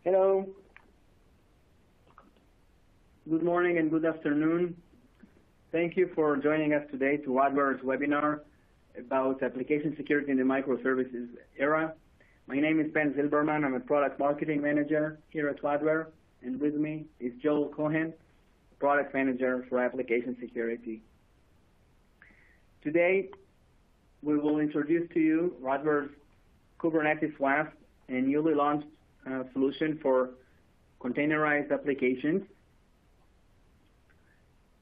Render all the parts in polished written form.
Hello. Good morning and good afternoon. Thank you for joining us today to Radware's webinar about application security in the microservices era. My name is Ben Zilberman. I'm a product marketing manager here at Radware, and with me is Joel Cohen, product manager for application security. Today, we will introduce to you Radware's Kubernetes WAF, a newly launched solution for containerized applications.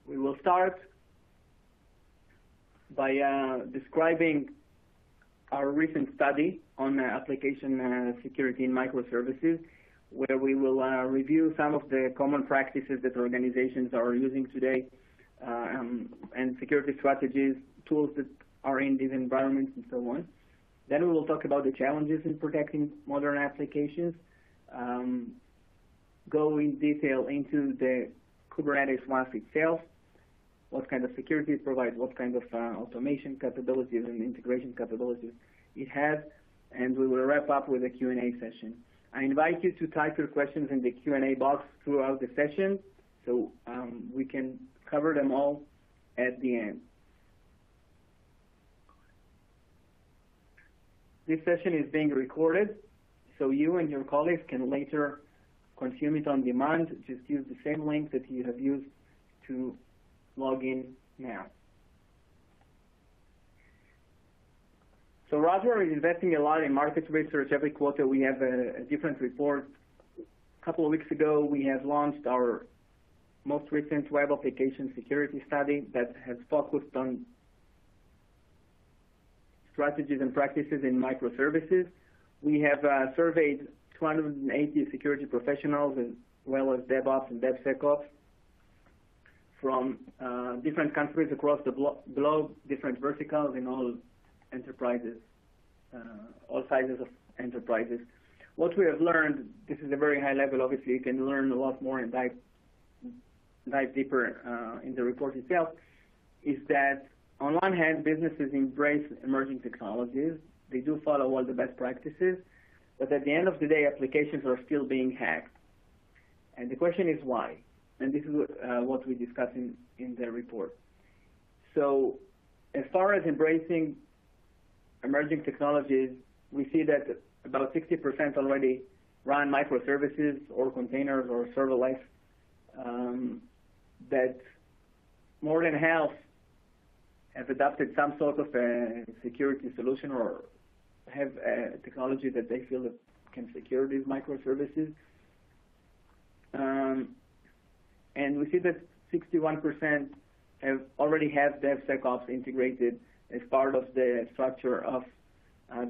We will start by describing our recent study on application security in microservices, where we will review some of the common practices that organizations are using today and security strategies, tools that are in these environments, and so on. Then we will talk about the challenges in protecting modern applications, go in detail into the Kubernetes WAF itself, what kind of security it provides, what kind of automation capabilities and integration capabilities it has, and we will wrap up with a Q&A session. I invite you to type your questions in the Q&A box throughout the session so we can cover them all at the end. This session is being recorded, so you and your colleagues can later consume it on demand. Just use the same link that you have used to log in now. So Radware is investing a lot in market research. Every quarter we have a different report. A couple of weeks ago, we have launched our most recent web application security study that has focused on strategies and practices in microservices. We have surveyed 280 security professionals as well as DevOps and DevSecOps from different countries across the globe, different verticals in all enterprises, all sizes of enterprises. What we have learned, this is a very high level, obviously you can learn a lot more and dive deeper in the report itself, is that on one hand, businesses embrace emerging technologies. They do follow all the best practices, but at the end of the day, applications are still being hacked. And the question is why? And this is what we discuss in the report. So as far as embracing emerging technologies, we see that about 60% already run microservices or containers or serverless, that more than half have adopted some sort of a security solution or have a technology that they feel that can secure these microservices. And we see that 61% already have DevSecOps integrated as part of the structure of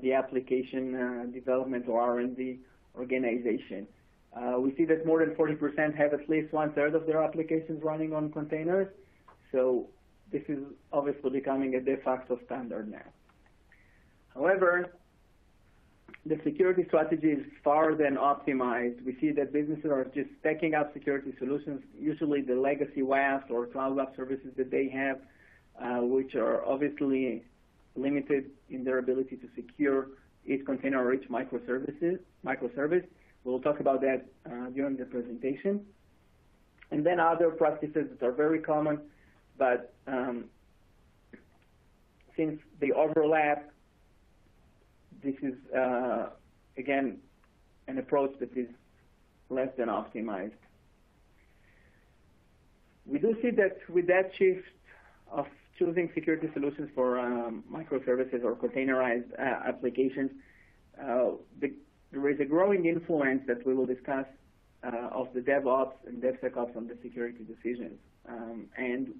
the application development or R&D organization. We see that more than 40% have at least 1/3 of their applications running on containers. So this is obviously becoming a de facto standard now. However, the security strategy is far than optimized. We see that businesses are just stacking up security solutions, usually the legacy WAF or cloud WAF services that they have, which are obviously limited in their ability to secure each container or each microservice. We'll talk about that during the presentation. And then other practices that are very common, but since they overlap, this is, again, an approach that is less than optimized. We do see that with that shift of choosing security solutions for microservices or containerized applications, there is a growing influence that we will discuss of the DevOps and DevSecOps on the security decisions. And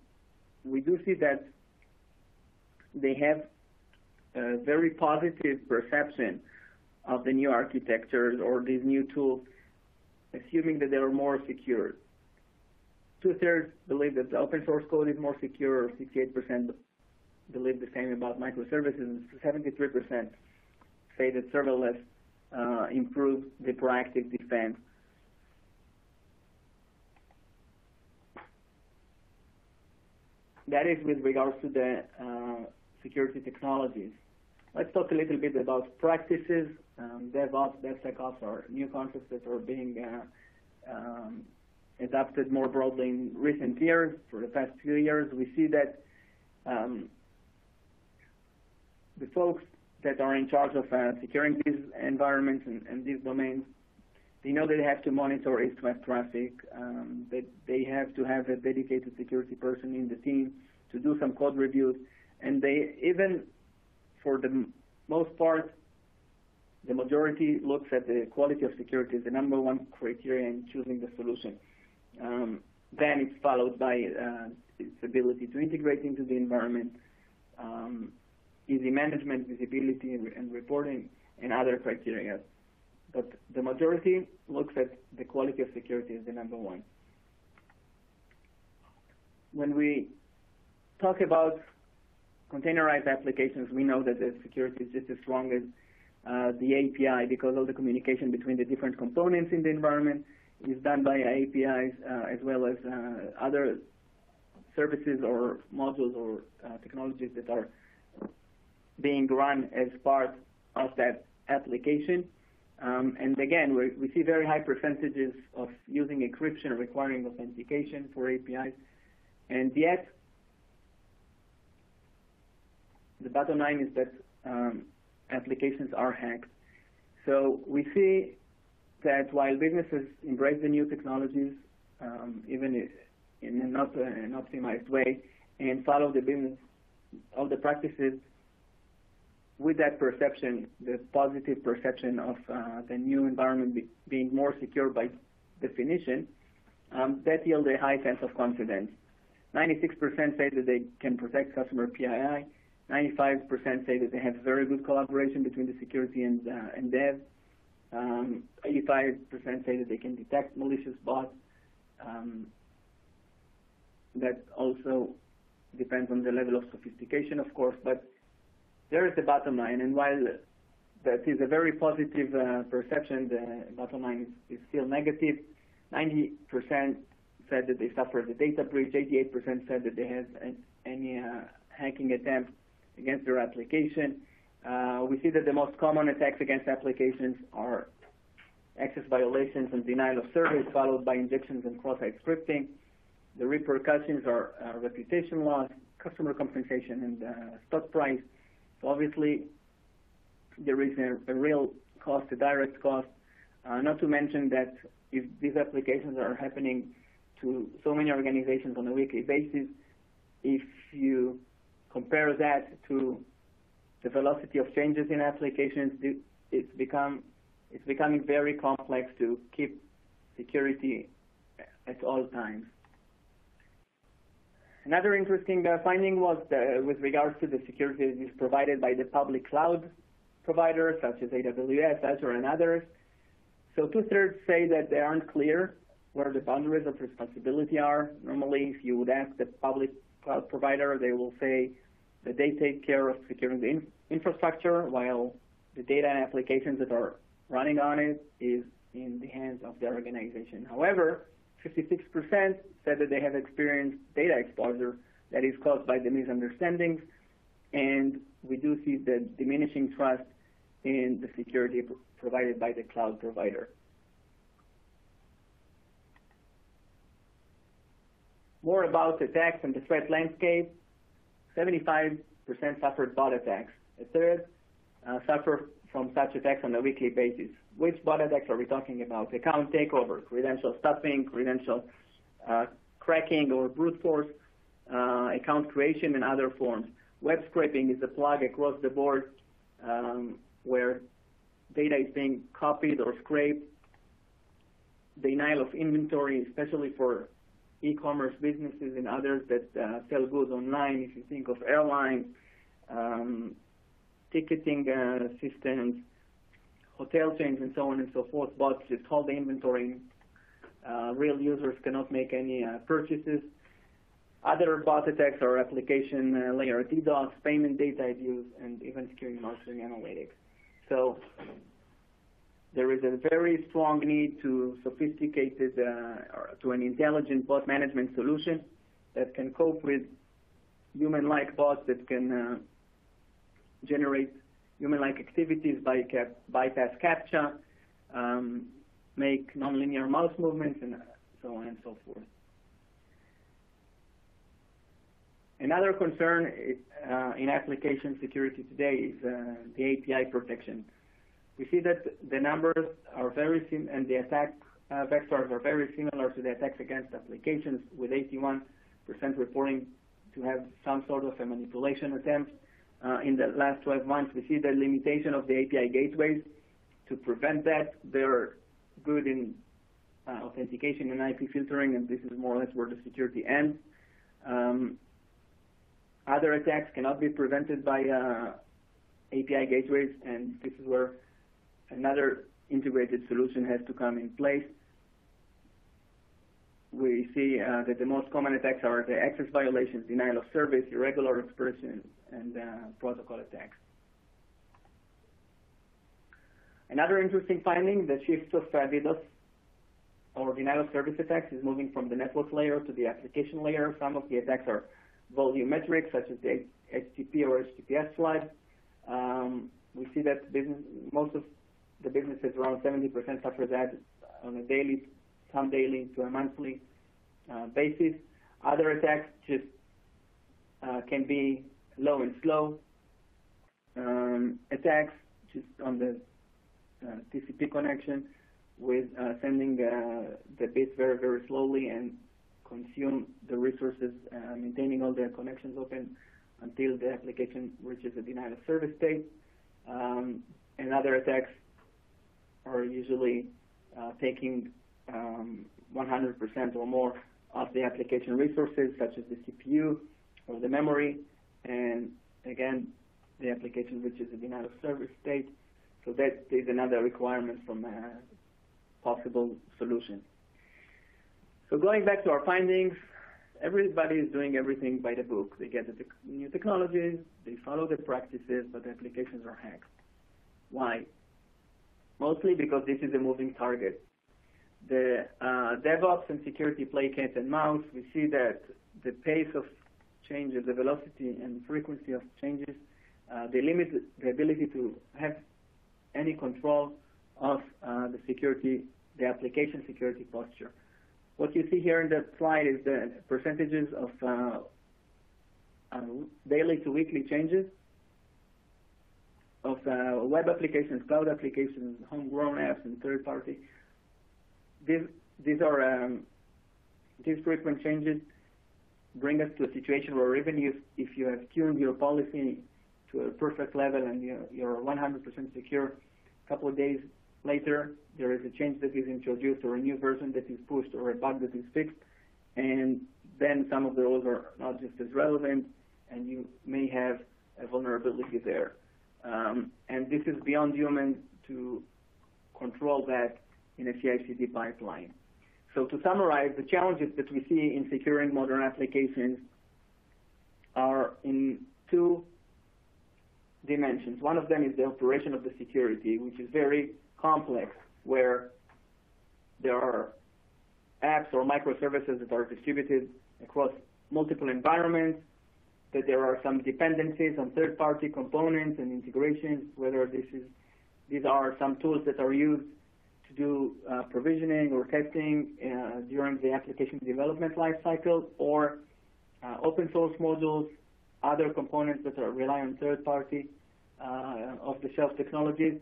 we do see that they have a very positive perception of the new architectures or these new tools, assuming that they are more secure. 2/3 believe that the open source code is more secure, 68% believe the same about microservices, and 73% say that serverless improves the proactive defense. That is with regards to the security technologies. Let's talk a little bit about practices. DevOps, DevSecOps are new concepts that are being adopted more broadly in recent years. For the past few years, we see that the folks that are in charge of securing these environments and these domains, they know they have to monitor east-west traffic, that they have to have a dedicated security person in the team to do some code reviews, and they even, for the most part, the majority looks at the quality of security as the number one criteria in choosing the solution. Then it's followed by its ability to integrate into the environment, easy management, visibility, and reporting, and other criteria. But the majority looks at the quality of security as the number one. When we talk about containerized applications, we know that the security is just as strong as the API, because all the communication between the different components in the environment is done by APIs, as well as other services or modules or technologies that are being run as part of that application. And again, we see very high percentages of using encryption requiring authentication for APIs, and yet the bottom line is that applications are hacked. So we see that while businesses embrace the new technologies, even in an optimized way, and follow the business of the practices with that perception, the positive perception of the new environment being more secure by definition, that yields a high sense of confidence. 96% say that they can protect customer PII. 95% say that they have very good collaboration between the security and dev. 85% say that they can detect malicious bots. That also depends on the level of sophistication, of course, but there is the bottom line. And while that is a very positive perception, the bottom line is still negative. 90% said that they suffered a data breach. 88% said that they had any hacking attempt against their application. We see that the most common attacks against applications are access violations and denial of service, followed by injections and cross-site scripting. The repercussions are reputation loss, customer compensation, and stock price. So obviously, there is a real cost, a direct cost, not to mention that if these applications are happening to so many organizations on a weekly basis, if you compare that to the velocity of changes in applications, it's becoming very complex to keep security at all times. Another interesting finding was with regards to the security that is provided by the public cloud providers, such as AWS, Azure, and others. So 2/3 say that they aren't clear where the boundaries of responsibility are. Normally, if you would ask the public cloud provider, they will say that they take care of securing the infrastructure, while the data and applications that are running on it is in the hands of the organization. However, 56% said that they have experienced data exposure that is caused by the misunderstandings, and we do see the diminishing trust in the security provided by the cloud provider. More about attacks and the threat landscape. 75% suffered bot attacks. A third suffer from such attacks on a weekly basis. Which bot attacks are we talking about? Account takeover, credential stuffing, credential cracking or brute force, account creation, and other forms. Web scraping is a plug across the board where data is being copied or scraped. Denial of inventory, especially for e-commerce businesses and others that sell goods online. If you think of airlines, ticketing systems, hotel chains, and so on and so forth, bots just hold the inventory. Real users cannot make any purchases. Other bot attacks are application layer DDoS, payment data abuse, and even security monitoring analytics. So there is a very strong need to sophisticated or to an intelligent bot management solution that can cope with human-like bots that can generate human-like activities, bypass CAPTCHA, make nonlinear mouse movements, and so on and so forth. Another concern in application security today is the API protection. We see that the numbers are very similar, and the attack vectors are very similar to the attacks against applications, with 81% reporting to have some sort of a manipulation attempt. In the last 12 months, we see the limitation of the API gateways. To prevent that, they're good in authentication and IP filtering, and this is more or less where the security ends. Other attacks cannot be prevented by API gateways, and this is where another integrated solution has to come in place. We see that the most common attacks are the access violations, denial of service, irregular expression, and protocol attacks. Another interesting finding, the shift of DDoS or denial of service attacks is moving from the network layer to the application layer. Some of the attacks are volumetric, such as the HTTP or HTTPS flood. We see that most of the businesses, around 70%, suffer that on a daily, some daily to a monthly basis. Other attacks just can be low and slow attacks, just on the TCP connection, with sending the bits very, very slowly and consume the resources, maintaining all the connections open until the application reaches a denial of service state. And other attacks are usually taking 100% or more of the application resources, such as the CPU or the memory, and again, the application reaches a denial of service state. So that is another requirement from a possible solution. So going back to our findings, everybody is doing everything by the book. They get the new technologies, they follow the practices, but the applications are hacked. Why? Mostly because this is a moving target. The DevOps and security play cat and mouse. We see that the pace of changes, the velocity and frequency of changes, they limit the ability to have any control of the security, the application security posture. What you see here in the slide is the percentages of daily to weekly changes of web applications, cloud applications, homegrown apps, and third-party. These frequent changes bring us to a situation where even if you have tuned your policy to a perfect level and you're 100% secure, a couple of days later there is a change that is introduced, or a new version that is pushed, or a bug that is fixed, and then some of the rules are not just as relevant, and you may have a vulnerability there. And this is beyond human to control that in a CI/CD pipeline. So to summarize, the challenges that we see in securing modern applications are in two dimensions. One of them is the operation of the security, which is very complex, where there are apps or microservices that are distributed across multiple environments, that there are some dependencies on third-party components and integrations, whether these are some tools that are used to do provisioning or testing during the application development lifecycle, or open source modules, other components that rely on third-party off-the-shelf technologies.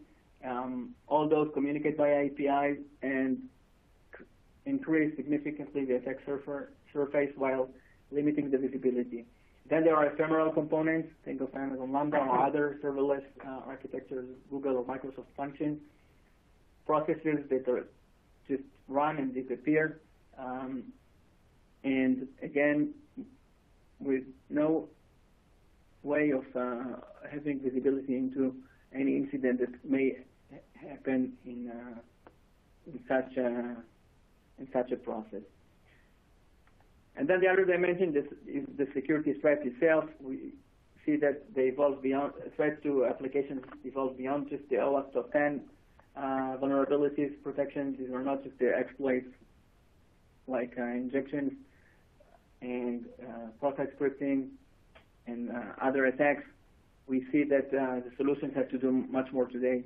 All those communicate via APIs and increase significantly the attack surface while limiting the visibility. Then there are ephemeral components. Think of Amazon Lambda or other serverless architectures, Google or Microsoft Functions, processes that are just run and disappear. And again, with no way of having visibility into any incident that may happen in such a process. And then the other dimension is the security threat itself. We see that they evolve beyond threats to applications, evolve beyond just the OWASP top 10 vulnerabilities protections. These are not just the exploits like injections and cross-site scripting and other attacks. we see that the solutions have to do much more today,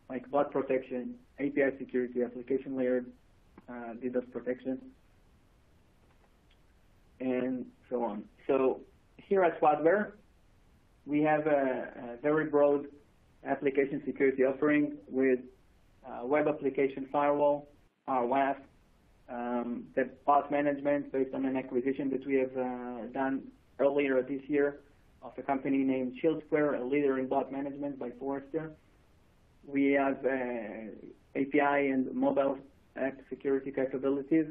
like bot protection, API security, application layer, DDoS protection, and so on. So here at Radware, we have a very broad application security offering with web application firewall, our WAF, the bot management based on an acquisition that we have done earlier this year of a company named ShieldSquare, a leader in bot management by Forrester. We have API and mobile app security capabilities.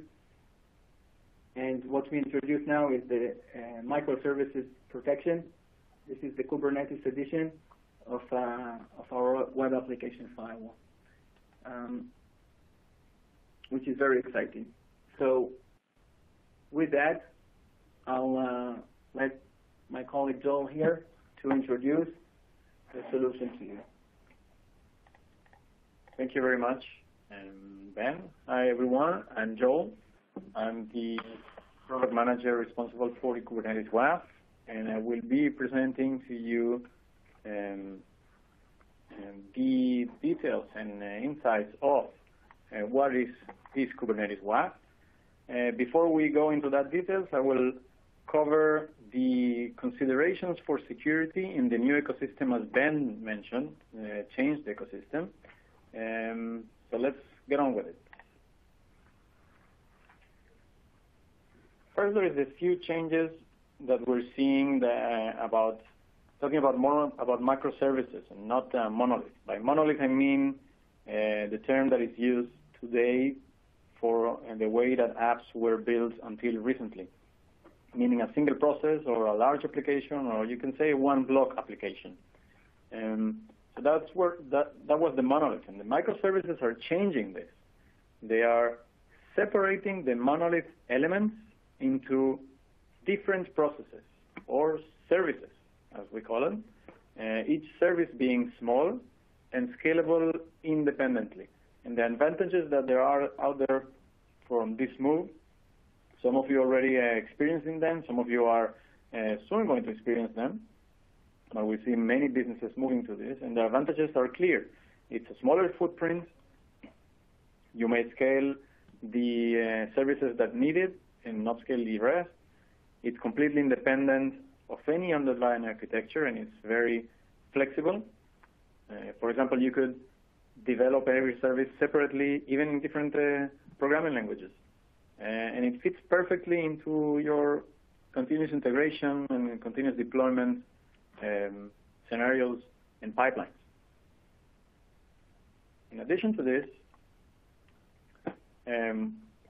And what we introduce now is the Microservices protection. This is the Kubernetes edition of our web application firewall, which is very exciting. So with that, I'll let my colleague Joel here to introduce the solution to you. Thank you very much, Ben. Hi, everyone. I'm Joel. I'm the product manager responsible for the Kubernetes WAF, and I will be presenting to you the details and insights of what is this Kubernetes WAF. Before we go into that details, I will cover the considerations for security in the new ecosystem, as Ben mentioned, changed ecosystem. So let's get on with it. First, there is a few changes that we're seeing talking about more about microservices and not monolith. By monolith, I mean the term that is used today for the way that apps were built until recently, meaning a single process or a large application, or you can say one block application. So that's where that was the monolith, and the microservices are changing this. They are separating the monolith elements into different processes or services, as we call them, each service being small and scalable independently. And the advantages that there are out there from this move, some of you already experiencing them, some of you are soon going to experience them. We see many businesses moving to this, and the advantages are clear. It's a smaller footprint. You may scale the services that need it and not scale the rest. It's completely independent of any underlying architecture, and it's very flexible. For example, you could develop every service separately, even in different programming languages. And it fits perfectly into your continuous integration and continuous deployment scenarios and pipelines. In addition to this,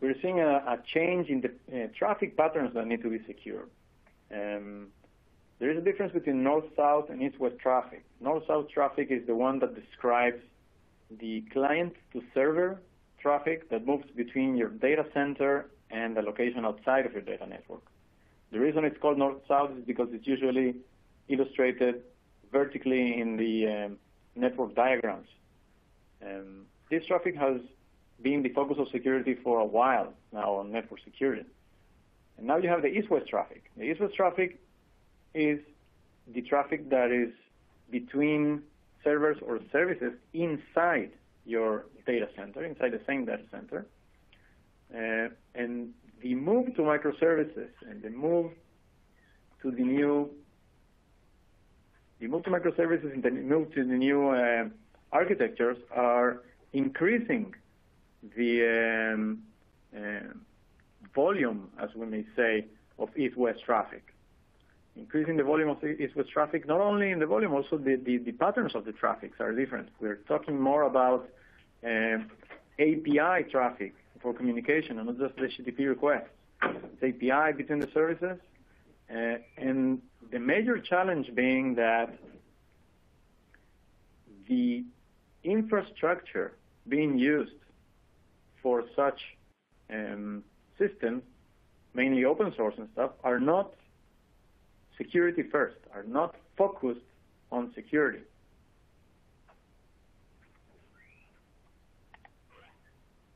we're seeing a change in the traffic patterns that need to be secure. There is a difference between north-south and east-west traffic. North-south traffic is the one that describes the client-to-server traffic that moves between your data center and the location outside of your data network. The reason it's called north-south is because it's usually illustrated vertically in the network diagrams. This traffic has been the focus of security for a while now on network security. And now you have the east-west traffic. The east-west traffic is the traffic that is between servers or services inside your data center, inside the same data center. And the move to microservices and the move to the new microservices and the move to the new architectures are increasing the volume, as we may say, of east-west traffic. Increasing the volume of east-west traffic, not only in the volume, also the patterns of the traffics are different. We're talking more about API traffic for communication and not just HTTP requests. It's API between the services, and the major challenge being that the infrastructure being used for such systems, mainly open source and stuff, are not security first, are not focused on security.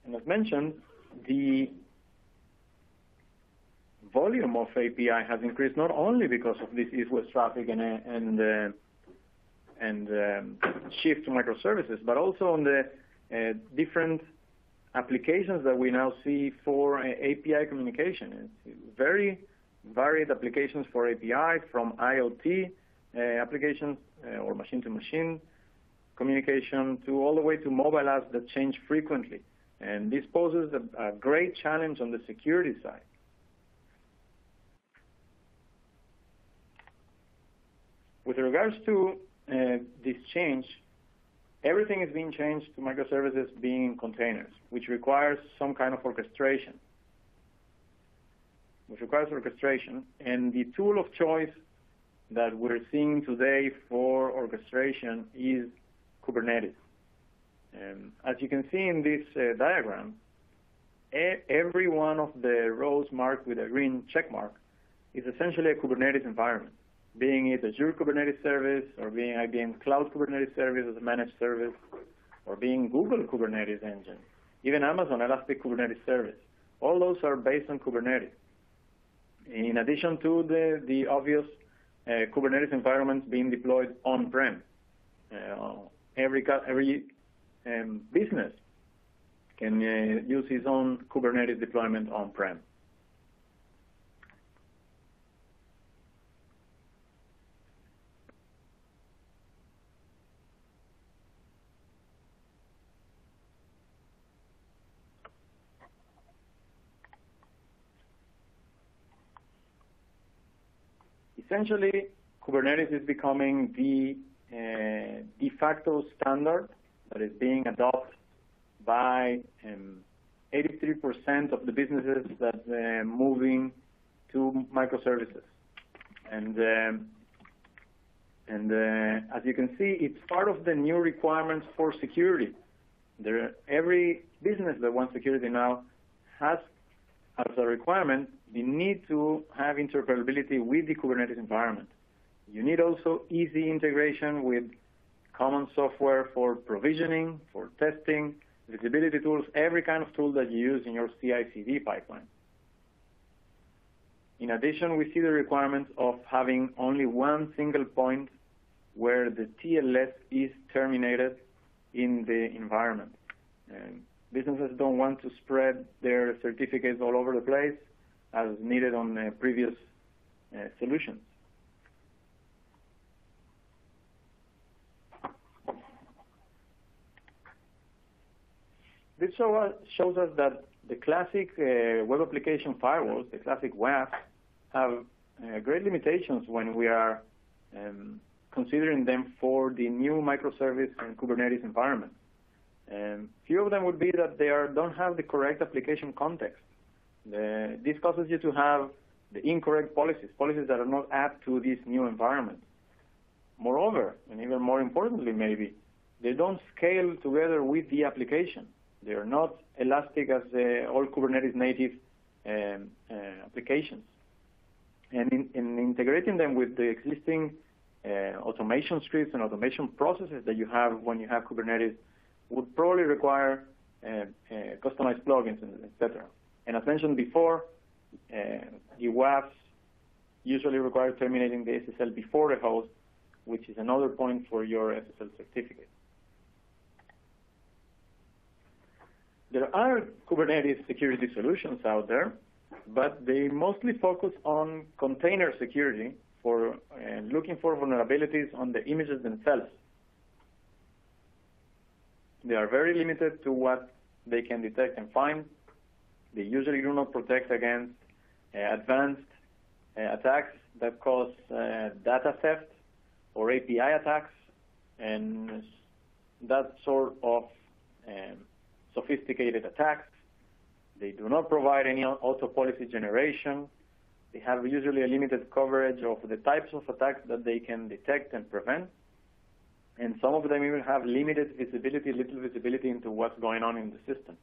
And as mentioned, the volume of API has increased not only because of this east-west traffic and and shift to microservices, but also on the different applications that we now see for API communication. It's very varied applications for API, from IoT applications or machine-to-machine communication to all the way to mobile apps that change frequently. And this poses a great challenge on the security side. With regards to this change, everything is being changed to microservices being containers, which requires some kind of orchestration. And the tool of choice that we're seeing today for orchestration is Kubernetes. As you can see in this diagram, every one of the rows marked with a green check mark is essentially a Kubernetes environment, being it Azure Kubernetes Service, or being IBM Cloud Kubernetes Service as a managed service, or being Google Kubernetes Engine, even Amazon Elastic Kubernetes Service. All those are based on Kubernetes. In addition to the obvious Kubernetes environments being deployed on-prem. Every business can use its own Kubernetes deployment on-prem. Essentially, Kubernetes is becoming the de facto standard that is being adopted by 83% of the businesses that are moving to microservices. And as you can see, it's part of the new requirements for security. Every business that wants security now has, as a requirement, the need to have interoperability with the Kubernetes environment. You need also easy integration with common software for provisioning, for testing, visibility tools, every kind of tool that you use in your CI/CD pipeline. In addition, we see the requirement of having only one single point where the TLS is terminated in the environment. And businesses don't want to spread their certificates all over the place as needed on previous solutions. This shows us that the classic web application firewalls, the classic WAF, have great limitations when we are considering them for the new microservice and Kubernetes environment. Few of them would be that they don't have the correct application context. This causes you to have the incorrect policies that are not apt to this new environment. Moreover, and even more importantly maybe, they don't scale together with the application. They are not elastic as all Kubernetes native applications. And in integrating them with the existing automation scripts and automation processes that you have when you have Kubernetes would probably require customized plugins, etc. And as mentioned before, the WAFs usually require terminating the SSL before the host, which is another point for your SSL certificate. There are Kubernetes security solutions out there, but they mostly focus on container security for looking for vulnerabilities on the images themselves. They are very limited to what they can detect and find. They usually do not protect against advanced attacks that cause data theft or API attacks and that sort of sophisticated attacks. They do not provide any auto policy generation. They have usually a limited coverage of the types of attacks that they can detect and prevent. And some of them even have limited visibility, little visibility into what's going on in the system.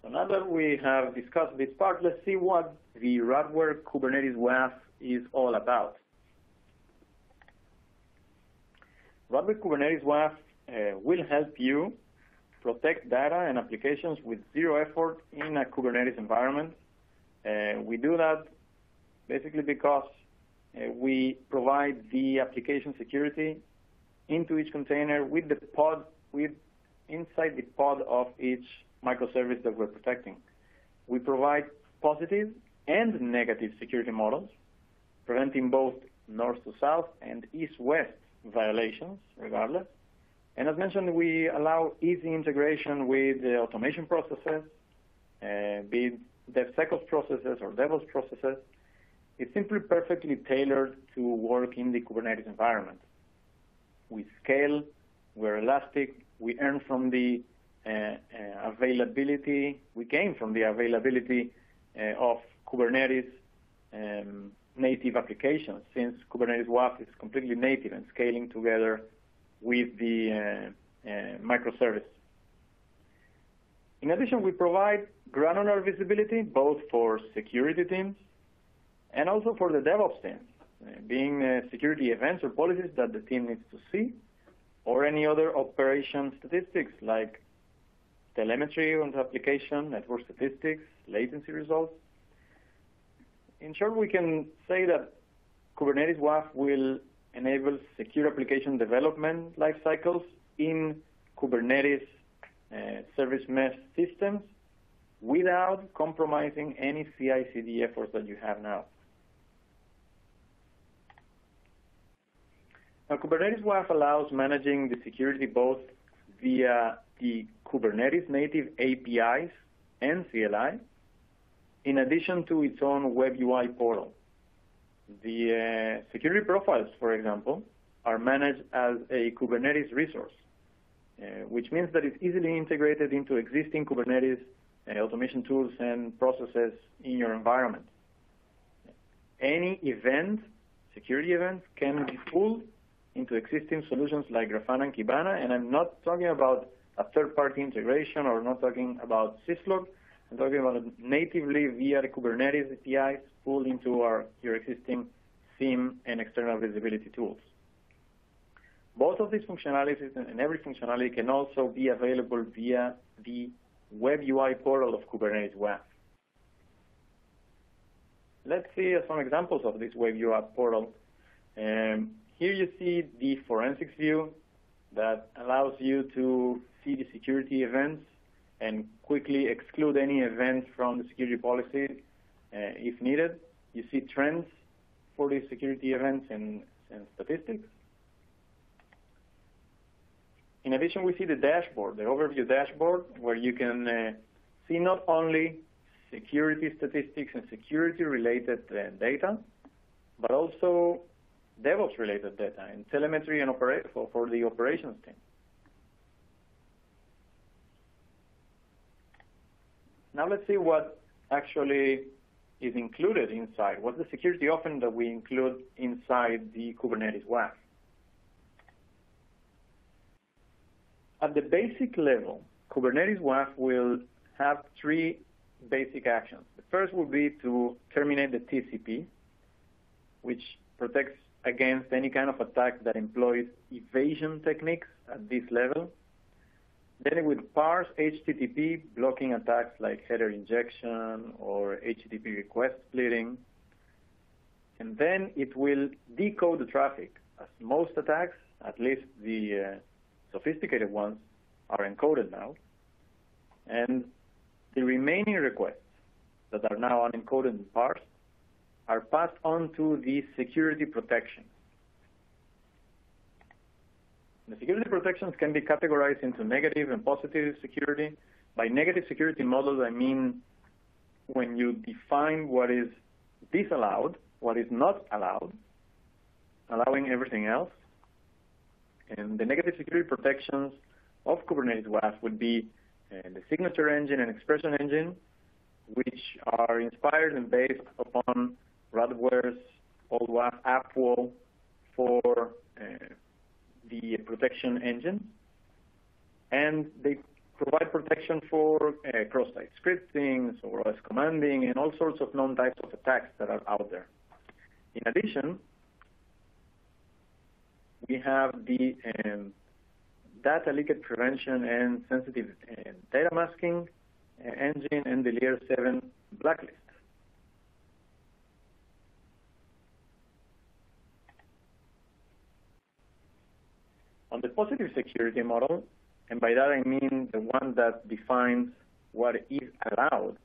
So now that we have discussed this part, let's see what the Radware Kubernetes WAF is all about. Radware Kubernetes WAF will help you protect data and applications with zero effort in a Kubernetes environment. We do that basically because we provide the application security into each container with the pod, inside the pod of each microservice that we're protecting. We provide positive and negative security models, preventing both north to south and east-west violations, regardless. And as mentioned, we allow easy integration with the automation processes, be it DevSecOps processes or DevOps processes. It's simply perfectly tailored to work in the Kubernetes environment. We scale, we're elastic, we earn from the availability, we gain from the availability of Kubernetes native applications, since Kubernetes WAF is completely native and scaling together with the microservice. In addition, we provide granular visibility both for security teams and also for the DevOps teams, being security events or policies that the team needs to see, or any other operation statistics like telemetry on the application, network statistics, latency results. In short, we can say that Kubernetes WAF will enable secure application development life cycles in Kubernetes service mesh systems without compromising any CI/CD efforts that you have now. Now, Kubernetes WAF allows managing the security both via the Kubernetes native APIs and CLI, in addition to its own web UI portal. The security profiles, for example, are managed as a Kubernetes resource, which means that it's easily integrated into existing Kubernetes automation tools and processes in your environment. Any event, security events, can be pulled into existing solutions like Grafana and Kibana, and I'm not talking about a third-party integration or not talking about syslog. I'm talking about natively via the Kubernetes APIs pulled into your existing SIEM and external visibility tools. Both of these functionalities and every functionality can also be available via the web UI portal of Kubernetes WAF. Let's see some examples of this web UI portal. Here you see the forensics view that allows you to see the security events and quickly exclude any event from the security policy if needed. You see trends for the security events and statistics. In addition, we see the dashboard, the overview dashboard, where you can see not only security statistics and security-related data, but also DevOps-related data and telemetry and for the operations team. Now let's see what actually is included inside. What's the security offering that we include inside the Kubernetes WAF? At the basic level, Kubernetes WAF will have three basic actions. The first will be to terminate the TCP, which protects against any kind of attack that employs evasion techniques at this level. Then it will parse HTTP, blocking attacks like header injection or HTTP request splitting. And then it will decode the traffic, as most attacks, at least the sophisticated ones, are encoded now. And the remaining requests that are now unencoded and parsed are passed on to the security protection. The security protections can be categorized into negative and positive security. By negative security models, I mean when you define what is disallowed, what is not allowed, allowing everything else. And the negative security protections of Kubernetes WAF would be the signature engine and expression engine, which are inspired and based upon Radware's OWASP app wall for the protection engine. And they provide protection for cross-site scripting, or OS commanding, and all sorts of known types of attacks that are out there. In addition, we have the data leakage prevention and sensitive data masking engine and the Layer 7 blacklist. On the positive security model, and by that I mean the one that defines what is allowed,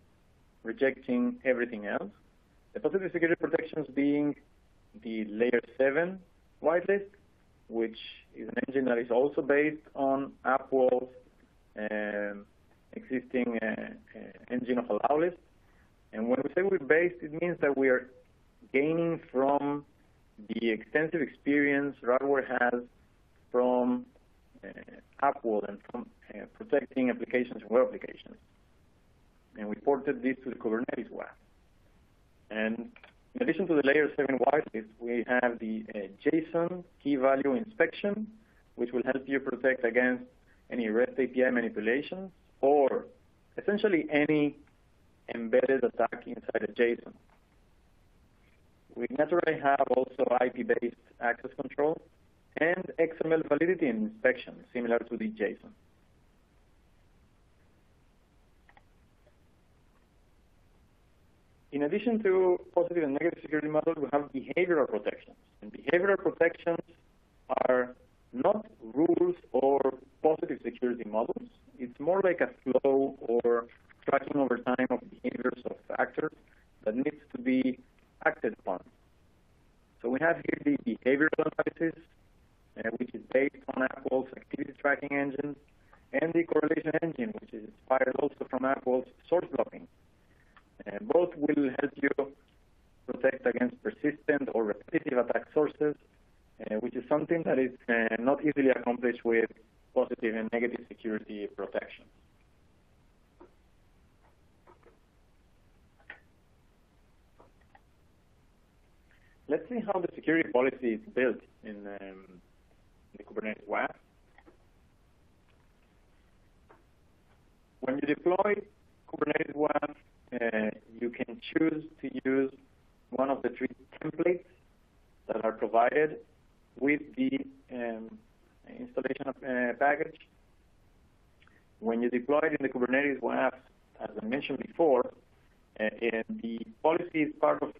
rejecting everything else, the positive security protections being the layer 7 whitelist, which is an engine that is also based on AppWall's existing engine of allow list. And when we say we're based, it means that we are gaining from the extensive experience Radware has from AppWall and from protecting applications and web applications. And we ported this to the Kubernetes WAF. And in addition to the layer 7 whitelist, we have the JSON key value inspection, which will help you protect against any REST API manipulations or essentially any embedded attack inside a JSON. We naturally have also IP-based access control and XML validity and inspection, similar to the JSON. In addition to positive and negative security models, we have behavioral protections. And behavioral protections are not rules or positive security models. It's more like a flow or tracking over time of behaviors of actors that needs to be acted upon. So we have here the behavioral analysis, which is based on AppWall's activity tracking engine, and the correlation engine, which is inspired also from AppWall's source blocking. Both will help you protect against persistent or repetitive attack sources, which is something that is not easily accomplished with positive and negative security protections. Let's see how the security policy is built in the Kubernetes WAF. When you deploy Kubernetes WAF, you can choose to use one of the 3 templates that are provided with the installation package. When you deploy it in the Kubernetes WAF, as I mentioned before, the policy is part of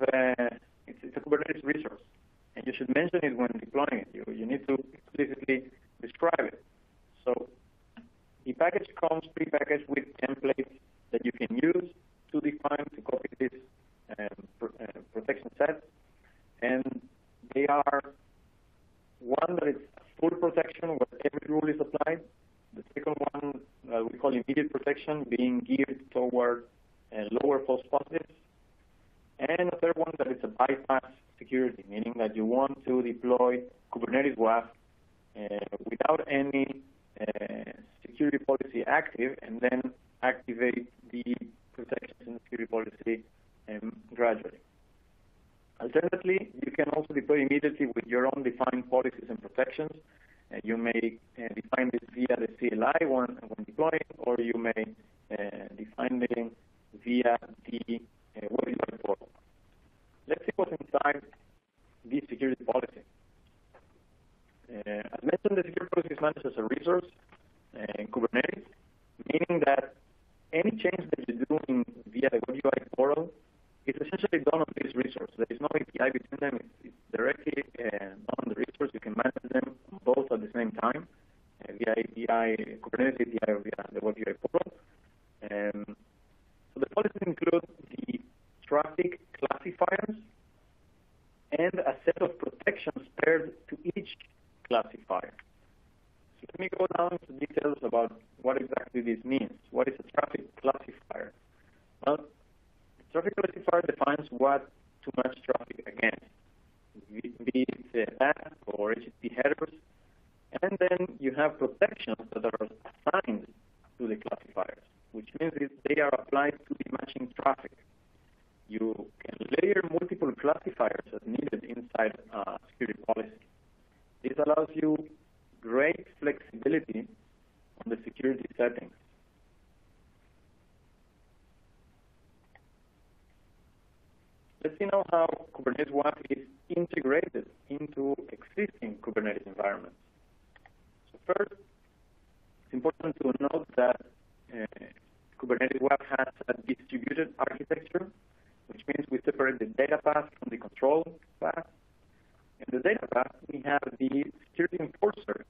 it's a Kubernetes resource, and you should mention it when deploying it. You need to explicitly describe it. So the package comes pre-packaged with templates that you can use to define, to copy this protection set. And they are one that is full protection where every rule is applied. The second one we call immediate protection, being geared toward lower false positives. And a third one that is a bypass security, meaning that you want to deploy Kubernetes WAF without any security policy active, and then activate the protections in the security policy gradually. Alternatively, you can also deploy immediately with your own defined policies and protections. You may define this via the CLI when deploying, or you may define it via the web UI portal. Let's see what's inside the security policy. As mentioned, the security policy is managed as a resource in Kubernetes, meaning that any change that you do via the web UI portal is essentially done on this resource. There is no API between them. It's directly done on the resource. You can manage them both at the same time via API, Kubernetes API, or via the web UI portal. So the policies include the traffic classifiers and a set of protections paired to each classifier. So let me go down into details about what exactly this means. What is a traffic classifier? Well, the traffic classifier defines what to match traffic against, be it path or HTTP headers, and then you have protections that are assigned to the classifiers, which means that they are applied to the matching traffic. You can layer multiple classifiers as needed inside a security policy. This allows you great flexibility on the security settings. Let's see now how Kubernetes WAF is integrated into existing Kubernetes environments. So first, it's important to note that Kubernetes WAF has a distributed architecture, which means we separate the data path from the control path. In the data path, we have the security enforcer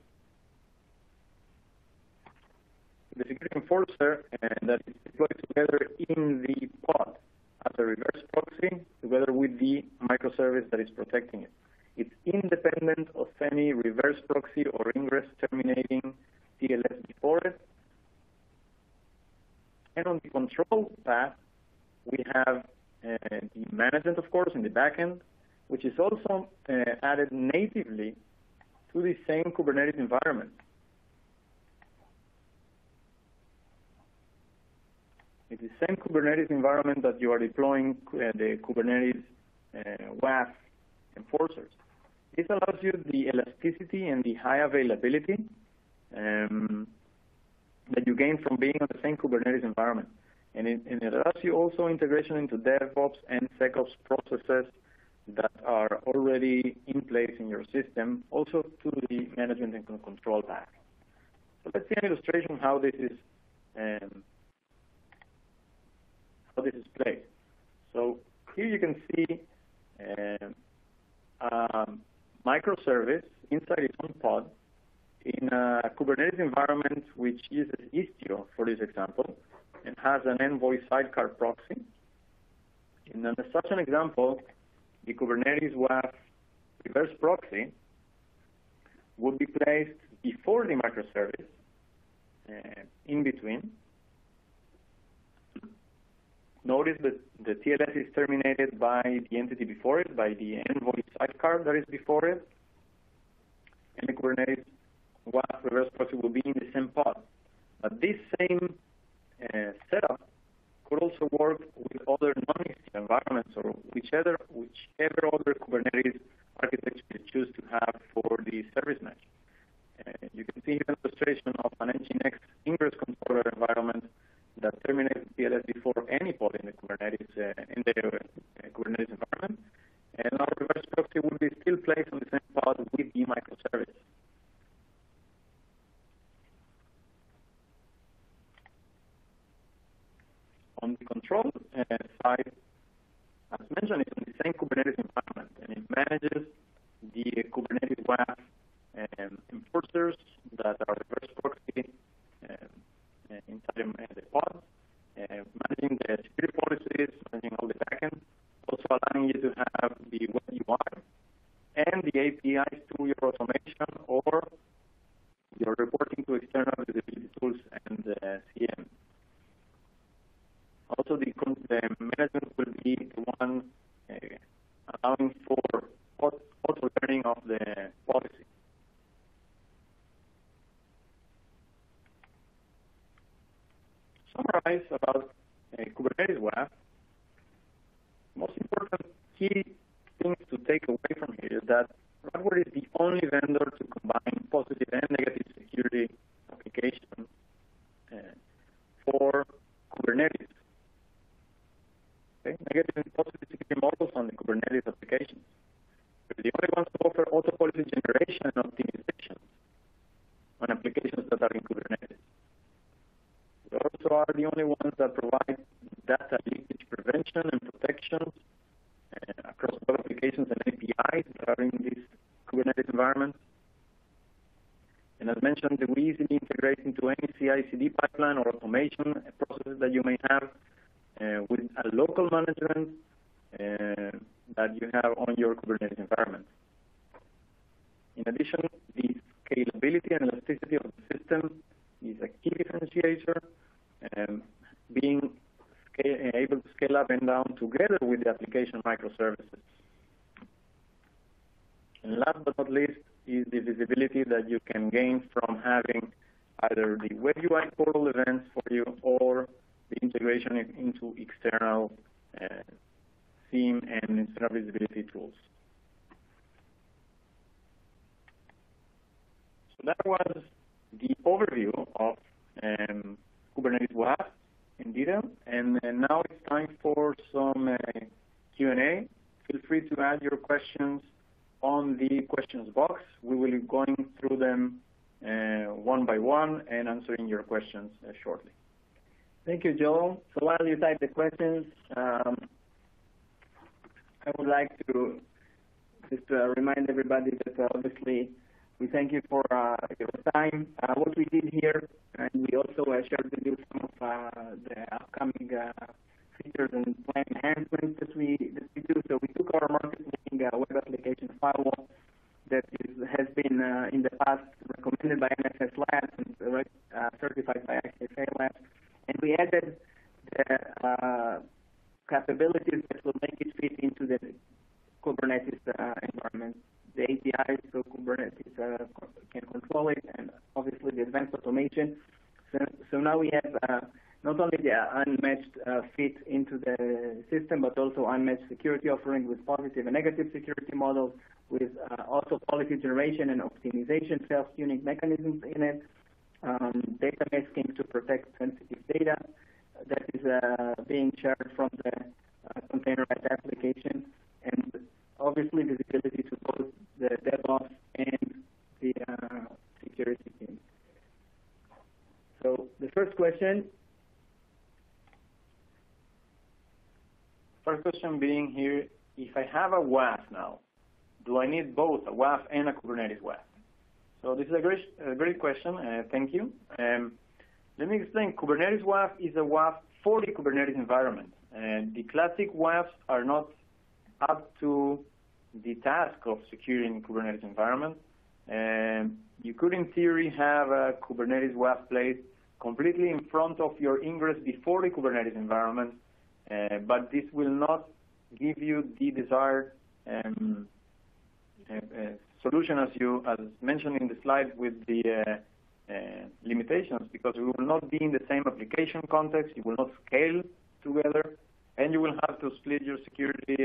the security enforcer that is deployed together in the pod as a reverse proxy together with the microservice that is protecting it. It's independent of any reverse proxy or ingress terminating TLS before it. And on the control path, we have the management, of course, in the backend, which is also added natively to the same Kubernetes environment. It's the same Kubernetes environment that you are deploying the Kubernetes WAF enforcers. This allows you the elasticity and the high availability that you gain from being on the same Kubernetes environment. And it allows you also integration into DevOps and SecOps processes that are already in place in your system, also to the management and control path. So let's see an illustration how this is played. So here you can see a microservice inside its own pod in a Kubernetes environment which uses Istio for this example and has an Envoy sidecar proxy. And in such an example, the Kubernetes WAF reverse proxy would be placed before the microservice, in between. Notice that the TLS is terminated by the entity before it, by the Envoy sidecar that is before it, and the Kubernetes WAF reverse proxy will be in the same pod. But this same setup could also work with other non-Istio environments or whichever other Kubernetes architecture you choose to have for the service mesh. You can see here an illustration of an Nginx ingress controller environment that terminates TLS before any pod in the Kubernetes environment, and our reverse proxy would be still placed on the same pod with the microservice. On the control side, as mentioned, it's on the same Kubernetes environment, and it manages the Kubernetes WAF enforcers that are reverse proxy inside the pod, managing the security policies, managing all the backend, also allowing you to have the web UI and the APIs to your automation or your reporting to external visibility tools and CM. Also, the management will be the one allowing for auto-learning of the policy. Summarize about Kubernetes WAF, most important key things to take away from here is that Radware is the only vendor to combine positive and negative security applications for Kubernetes. Okay? Negative and positive security models on the Kubernetes applications. We're the only ones to offer auto policy generation and optimization on applications that are in Kubernetes. We also are the only ones that provide data leakage prevention and protection across web applications and APIs that are in these Kubernetes environments. And as mentioned, we easily integrate into any CI/CD pipeline or automation processes that you may have with a local management that you have on your Kubernetes environment. In addition, the scalability and elasticity of the system is a key differentiator, being able to scale up and down together with the application microservices. And last but not least is the visibility that you can gain from having either the web UI portal events for you or the integration into external SIEM and external visibility tools. So that was the overview of Kubernetes WAF in detail, and now it's time for some Q&A. Feel free to add your questions on the questions box. We will be going through them one by one and answering your questions shortly. Thank you, Joel. So while you type the questions, I would like to just remind everybody that obviously We thank you for your time. What we did here, and we also shared with you some of the upcoming features and plan enhancements that we do. So we took our market-leading web application firewall that has been in the past recommended by NSS Labs and certified by ICFA Labs, and we added the capabilities that will make it fit into the Kubernetes environment, the APIs, so Kubernetes can control it, and obviously the advanced automation. So now we have not only the unmatched fit into the system, but also unmatched security offering with positive and negative security models, with also policy generation and optimization, self-tuning mechanisms in it, data masking to protect sensitive data that is being shared from the containerized application, and obviously visibility to both the DevOps and the security team. So the first question being here, if I have a WAF now, do I need both a WAF and a Kubernetes WAF? So this is a great question. Thank you. Let me explain. Kubernetes WAF is a WAF for the Kubernetes environment. And the classic WAFs are not up to the task of securing Kubernetes environment. You could, in theory, have a Kubernetes WAF placed completely in front of your ingress before the Kubernetes environment, but this will not give you the desired solution as mentioned in the slide with the limitations, because we will not be in the same application context, you will not scale together, and you will have to split your security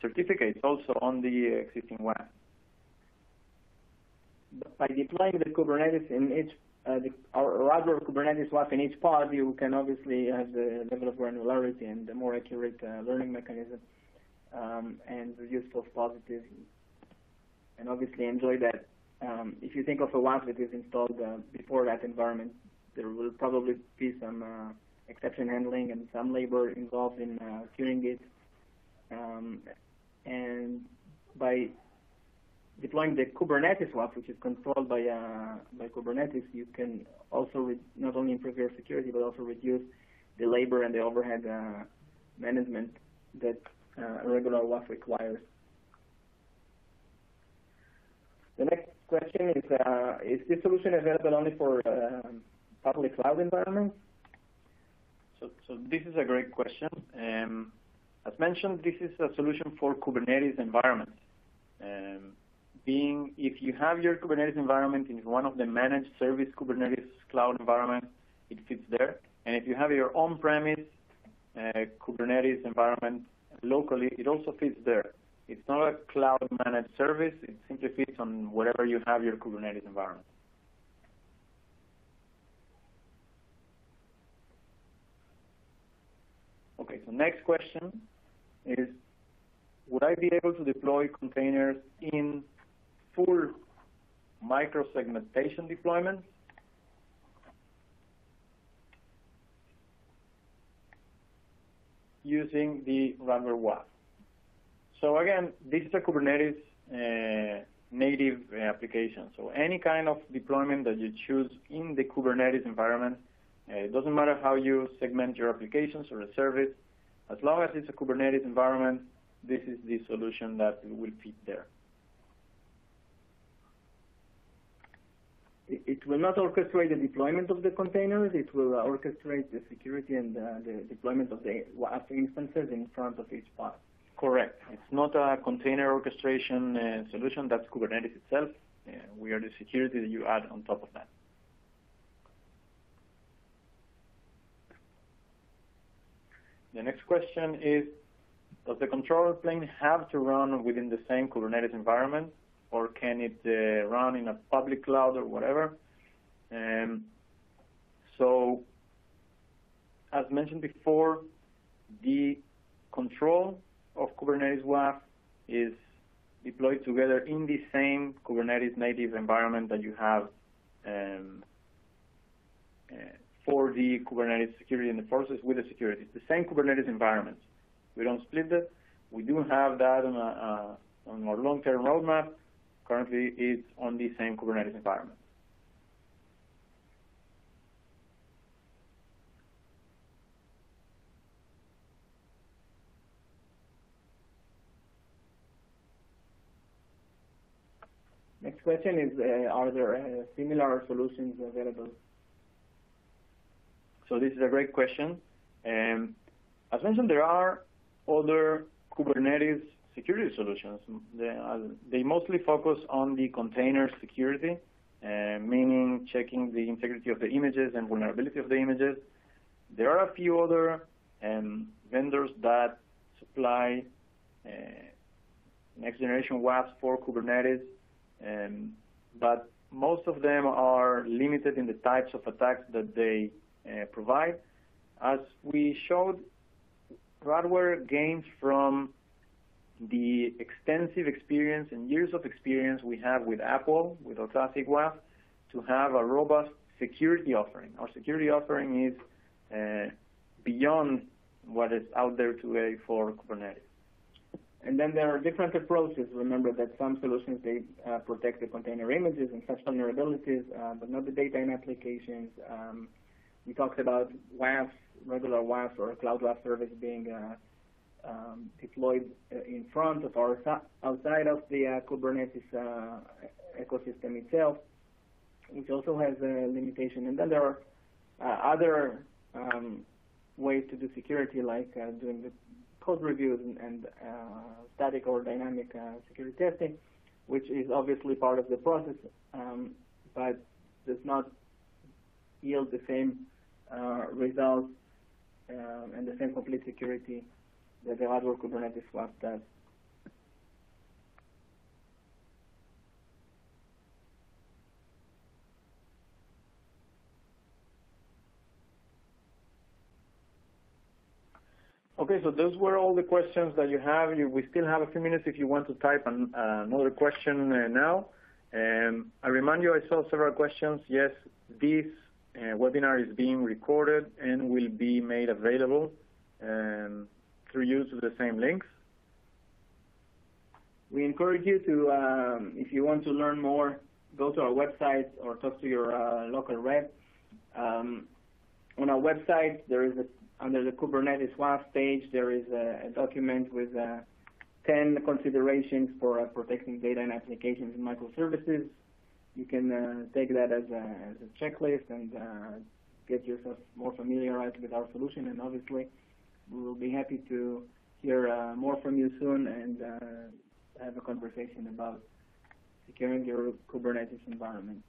certificates also on the existing WAF. By deploying the Kubernetes in each, our Radware Kubernetes WAF in each pod, you can obviously have the level of granularity and the more accurate learning mechanism, and reduce false positives, and obviously enjoy that. If you think of a WAF that is installed before that environment, there will probably be some exception handling and some labor involved in tuning it. And by deploying the Kubernetes WAF, which is controlled by Kubernetes, you can also not only improve your security, but also reduce the labor and the overhead management that a regular WAF requires. The next question is this solution available only for public cloud environments? So this is a great question. As mentioned, this is a solution for Kubernetes environments. Being if you have your Kubernetes environment in one of the managed service Kubernetes cloud environments, it fits there. And if you have your on-premise Kubernetes environment locally, it also fits there. It's not a cloud managed service. It simply fits on wherever you have your Kubernetes environment. Okay, so next question is, would I be able to deploy containers in full micro-segmentation deployments? Using the Radware WAF. So again, this is a Kubernetes native application. So any kind of deployment that you choose in the Kubernetes environment, it doesn't matter how you segment your applications or a service, as long as it's a Kubernetes environment, this is the solution that will fit there. It will not orchestrate the deployment of the containers. It will orchestrate the security and the deployment of the WAF instances in front of each pod. Correct. It's not a container orchestration solution. That's Kubernetes itself. We are the security that you add on top of that. The next question is, does the control plane have to run within the same Kubernetes environment, or can it run in a public cloud or whatever? So, as mentioned before, the control of Kubernetes WAF is deployed together in the same Kubernetes native environment that you have for the Kubernetes security and the process with the security. It's the same Kubernetes environment. We don't split it. We do have that on our long-term roadmap, currently it's on the same Kubernetes environment. Next question is, are there similar solutions available? So this is a great question. As mentioned, there are other Kubernetes security solutions. They mostly focus on the container security, meaning checking the integrity of the images and vulnerability of the images. There are a few other vendors that supply next generation WAFs for Kubernetes, but most of them are limited in the types of attacks that they provide. As we showed, Radware gains from the extensive experience and years of experience we have with Apple, with our classic WAF, to have a robust security offering. Our security offering is beyond what is out there today for Kubernetes. And then there are different approaches. Remember that some solutions, they protect the container images and such vulnerabilities, but not the data and applications. We talked about WAFs, regular WAFs or a cloud WAF service being deployed in front of or outside of the Kubernetes ecosystem itself, which also has a limitation. And then there are other ways to do security, like doing the code reviews and static or dynamic security testing, which is obviously part of the process, but does not yield the same results and the same complete security that the Radware Kubernetes WAF does. Okay, so those were all the questions that you have. We still have a few minutes if you want to type another question now. I remind you, I saw several questions. Yes, this webinar is being recorded and will be made available through you to the same links. We encourage you to, if you want to learn more, go to our website or talk to your local rep. On our website, there is under the Kubernetes WAF page, there is a document with 10 considerations for protecting data and applications in microservices. You can take that as a checklist and get yourself more familiarized with our solution. And obviously, we will be happy to hear more from you soon and have a conversation about securing your Kubernetes environment.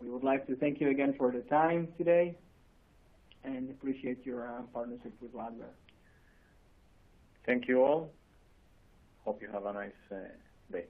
We would like to thank you again for the time today and appreciate your partnership with Radware. Thank you all. Hope you have a nice day.